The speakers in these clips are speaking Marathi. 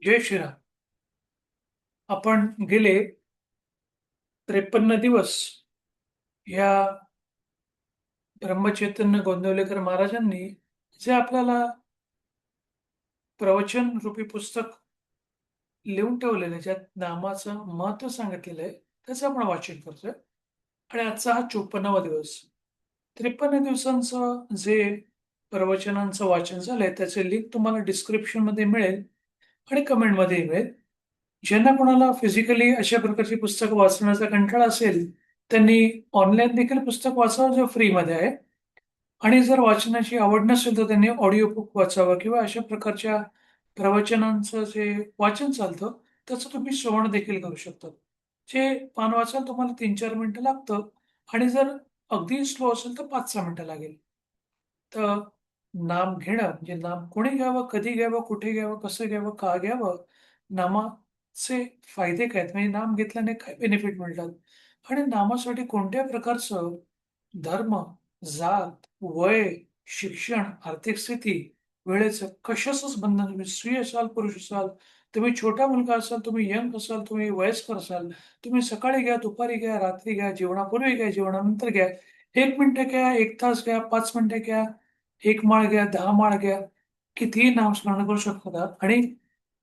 जय श्रीराम. आपण गेले 53 दिवस या ब्रह्मचैतन्य गोंदवलेकर महाराजांनी जे आपल्याला प्रवचन रूपी पुस्तक लिहून ठेवलेलं आहे, ज्यात नामाचं महत्त्व सांगितलेलं आहे, त्याचं आपण वाचन करतोय. आणि आजचा हा 54वा दिवस. 53 दिवसांचं जे प्रवचनांचं वाचन झालंय, त्याचे लिंक तुम्हाला डिस्क्रिप्शनमध्ये मिळेल आणि कमेंटमध्ये मिळेल. ज्यांना कोणाला फिजिकली अशा प्रकारची पुस्तकं वाचण्याचा कंटाळा असेल, त्यांनी ऑनलाईन देखील पुस्तक वाचावं जे फ्रीमध्ये आहे. आणि जर वाचनाची आवड नसेल, तर त्यांनी ऑडिओ बुक वाचावं किंवा अशा प्रकारच्या प्रवचनांचं जे वाचन चालतं, त्याचं तुम्ही श्रवण देखील करू शकता. जे पान वाचायला तुम्हाला 3-4 मिनिटं लागतं आणि जर अगदी स्लो असेल, तर 5-6 मिनिटं लागेल. तर नाम घेणं म्हणजे नाम कोणी घ्यावं, कधी घ्यावं, कुठे घ्यावं, कसं घ्यावं, का घ्यावं, नामाचे फायदे काय आहेत, म्हणजे नाम घेतल्याने काय बेनिफिट मिळतात आणि नामासाठी कोणत्या प्रकारचं धर्म, जात, वय, शिक्षण, आर्थिक स्थिती, वेळेचं कशाचंच बंधन तुम्ही स्त्री असाल, पुरुष असाल, तुम्ही छोटा मुलगा असाल, तुम्ही यंग असाल, तुम्ही वयस्कर असाल, तुम्ही सकाळी घ्या, दुपारी घ्या, रात्री घ्या, जेवणापूर्वी घ्या, जेवणानंतर घ्या, 1 मिनिटं घ्या, 1 तास घ्या, 5 मिनिटं घ्या, 1 माळ घ्या, 10 माळ घ्या, कितीही नामस्मरण करू शकता आणि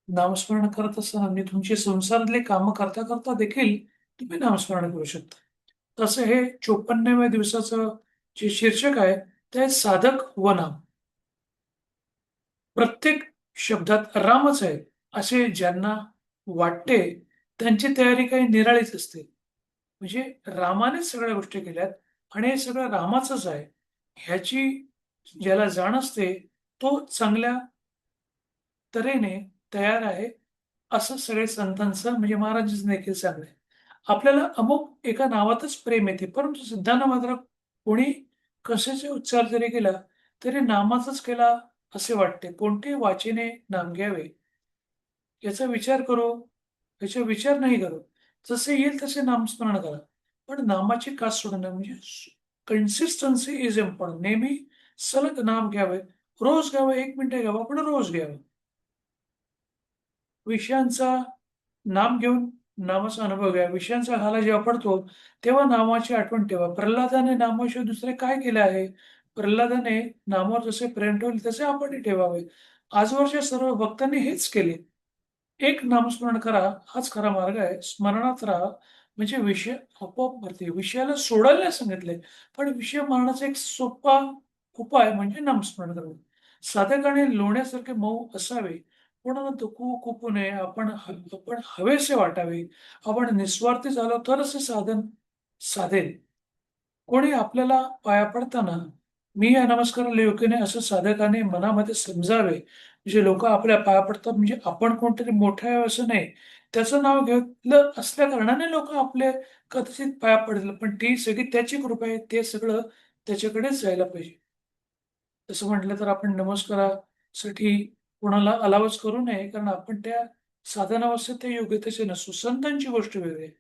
नामस्मरण करत असताना म्हणजे तुमची संसारातली कामं करता करता देखील तुम्ही नामस्मरण करू शकता. तसं हे 54व्या दिवसाचं जे शीर्षक आहे, ते आहे साधक व नाम. प्रत्येक शब्दात रामच आहे, असे ज्यांना वाटते, त्यांची तयारी काही निराळीच असते. म्हणजे रामानेच सगळ्या गोष्टी केल्यात आणि हे सगळं रामाचंच आहे. ह्याची ज्याला जाण असते, तो चांगल्या तऱ्हेने तयार आहे, असं सगळे संतांचं म्हणजे महाराजांचं देखील सांगणं आहे. आपल्याला अमुक एका नावातच प्रेम येते, परंतु सिद्धांना मात्र कोणी कशाचे उच्चार जरी केला, तरी नामाचाच केला असे वाटते. कोणत्याही वाचेने नाम घ्यावे, याचा विचार करू, याचा विचार नाही करू. जसे येईल तसे नामस्मरण करा. पण नामाची कास सोडू नये. म्हणजे कन्सिस्टन्सी इज इम्पॉर्टंट. नेहमी सलग नाम घ्यावे. रोज घ्यावं, 1 मिनिटं घ्यावं, पण रोज घ्यावं. विषयांचा नाम घेऊन नामाचा अनुभव घ्या. विषयांचा हाला जेव्हा पडतो, तेव्हा नामाची आठवण ठेवा. प्रल्हादाने नामाशिवाय दुसरे काय केले आहे? प्रल्हादाने नामावर जसे प्रेम ठेवले, तसे आपणही ठेवावे. आजवरच्या सर्व भक्तांनी हेच केले. एक नामस्मरण करा, हाच खरा मार्ग आहे. स्मरणात राहा, म्हणजे विषय आपोआप भरतील. विषयाला सोडायला नाही सांगितलंय, पण विषय मारण्याचा एक सोपा उपाय म्हणजे नामस्मरण करणे. साधकाने लोण्यासारखे मऊ असावे. कोणाला दुखवू नये. आपण हवेसे वाटावे. आपण निस्वार्थी झालो तरच हे साधन साधेल. कोणी आपल्याला पाया पडताना मी या नमस्काराला योग्य नाही असं साधकाने मनामध्ये समजावे. म्हणजे लोकं आपल्या पाया पडतात म्हणजे आपण कोणतरी मोठं आहे असं नाही. त्याचं नाव घेतलं असल्या कारणाने लोकं आपले कदाचित पाया पडतील. पण ती सगळी त्याची कृपा आहे. ते सगळं त्याच्याकडेच जायला पाहिजे. तसं म्हटलं तर आपण नमस्कारासाठी कोणाला अलाउच करू नये, कारण आपण त्या साधनावस्थेत त्या योग्यतेचे नसतो. संतांची गोष्ट वेगळी आहे.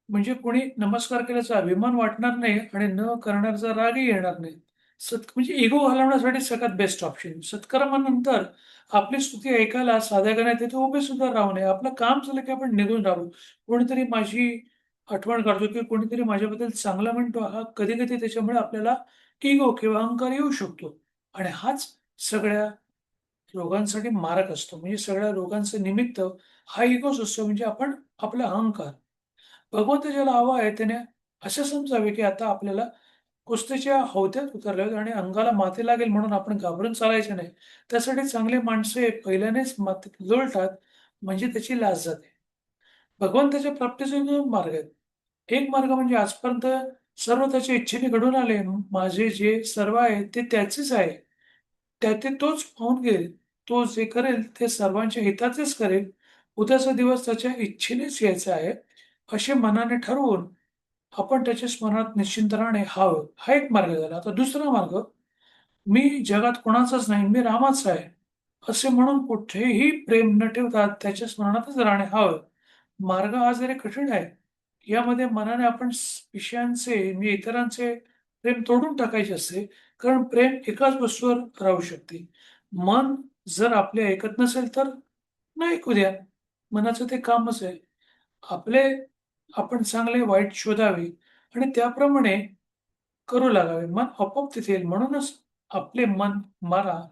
म्हणजे कोणी नमस्कार केल्याचा अभिमान वाटणार नाही आणि न करण्याचा रागही येणार नाही. म्हणजे इगो घालवण्यासाठी सगळ्यात बेस्ट ऑप्शन. सत्कर्मानंतर आपली स्तुती ऐकायला साधकाने तिथे उभे सुद्धा राहू नये. आपलं काम झालं की आपण निघून राहावं. कोणीतरी माझी आठवण काढतो किंवा कोणीतरी माझ्याबद्दल चांगलं म्हणतो, हा कधी-कधी त्याच्यामुळे आपल्याला इगो किंवा अहंकार येऊ शकतो आणि हाच सगळ्या रोगांसाठी मारक असतो. म्हणजे सगळ्या रोगांचं निमित्त हा इगोच असतो, म्हणजे आपण आपला अहंकार. भगवंत ज्याला हवा आहे त्याने असे समजावे, की आता आपल्याला कुस्तीच्या हौद्यात उतरले आहोत आणि अंगाला माती लागेल म्हणून आपण घाबरून चालायचे नाही. त्यासाठी चांगले माणसे पहिल्यानेच मातीत लोळतात, म्हणजे त्याची लाज जाते. भगवंताच्या प्राप्तीचे 2 मार्ग आहेत. एक मार्ग म्हणजे आजपर्यंत सर्व त्याच्या इच्छेने घडून आले. माझे जे सर्व आहे ते त्याचेच आहे. त्यातील तोच पाहून घेईल. तो जे करेल ते सर्वांच्या हिताचेच करेल. उद्याचा दिवस त्याच्या इच्छेनेच यायचा आहे, असे मनाने ठरवून आपण त्याच्या स्मरणात निश्चिंत राहणे हा एक मार्ग झाला. आता दुसरा मार्ग, मी जगात कोणाचाच नाही, मी रामाचा आहे, असे म्हणून कुठेही प्रेम न ठेवता त्याच्या स्मरणातच राहणे हा होय. मार्ग हा जरी कठीण आहे, यामध्ये मनाने आपण विषयांचे म्हणजे इतरांचे प्रेम तोडून टाकायचे असते. कारण प्रेम एकाच वस्तूवर राहू शकते. मन जर आपले ऐकत नसेल तर नाही ऐकू द्या. मनाचं ते कामच आहे. आपले आपण चांगले वाईट शोधावे आणि त्याप्रमाणे करू लागावे. मन आपोआप तिथे येईल. म्हणूनच आपले मन मारा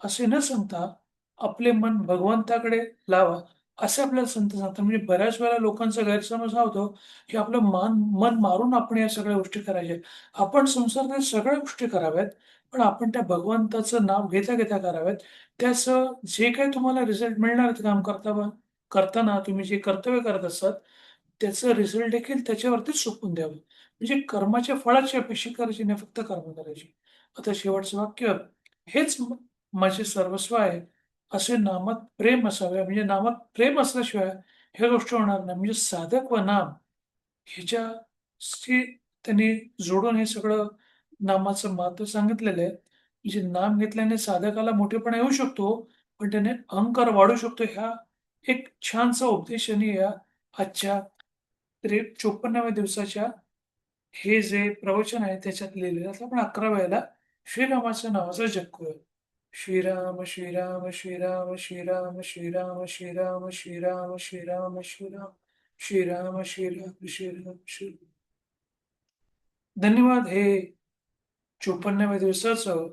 असे न सांगता आपले मन भगवंताकडे लावा, असे आपल्याला संत सांगतात. म्हणजे बऱ्याच वेळेला लोकांचा गैरसमज हा होतो, की आपलं मन मारून आपण या सगळ्या गोष्टी करायच्या. आपण संसारातील सगळ्या गोष्टी कराव्यात, पण आपण त्या भगवंताचं नाव घेता-घेता कराव्यात. त्याचं जे काही तुम्हाला रिझल्ट मिळणार ते काम करताना तुम्ही जे कर्तव्य करत असतात, त्याचं रिझल्ट देखील त्याच्यावरतीच सोपवून द्यावं. म्हणजे कर्माच्या फळाची अपेक्षा करायची नाही, फक्त कर्म करायची. आता शेवटचं वाक्य, हेच माझे सर्वस्व आहे, असे नामात प्रेम असावे. म्हणजे नामात प्रेम असल्याशिवाय ह्या गोष्टी होणार नाही. म्हणजे साधक व नाम ह्याच्याशी त्यांनी जोडून हे सगळं नामाचं महत्त्व सांगितलेलं आहे. म्हणजे नाम घेतल्याने साधकाला मोठेपणा येऊ शकतो, पण त्याने अहंकार वाढू शकतो. ह्या एक छानसा उपदेश यांनी या आजच्या 54व्या दिवसाच्या हे जे प्रवचन आहे त्याच्यात लिहिलेलं आहे. तर आपण 11 वेळेला श्रीरामाच्या नावाचा जप करूया. श्रीराम, श्रीराम, श्रीराम, श्रीराम, श्रीराम, श्रीराम, श्रीराम, श्रीराम, श्रीराम, श्रीराम, श्रीराम, श्रीराम, श्रीराम. धन्यवाद. हे 54व्या दिवसाचं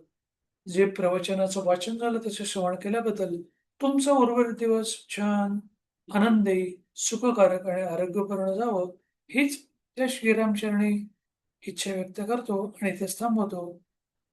जे प्रवचनाचं वाचन झालं, त्याचं श्रवण केल्याबद्दल तुमचा उर्वरित दिवस छान, आनंदी, सुखकारक आणि आरोग्यपूर्ण जावं, हीच त्या श्रीरामचरणी इच्छा व्यक्त करतो आणि इथेच थांबवतो.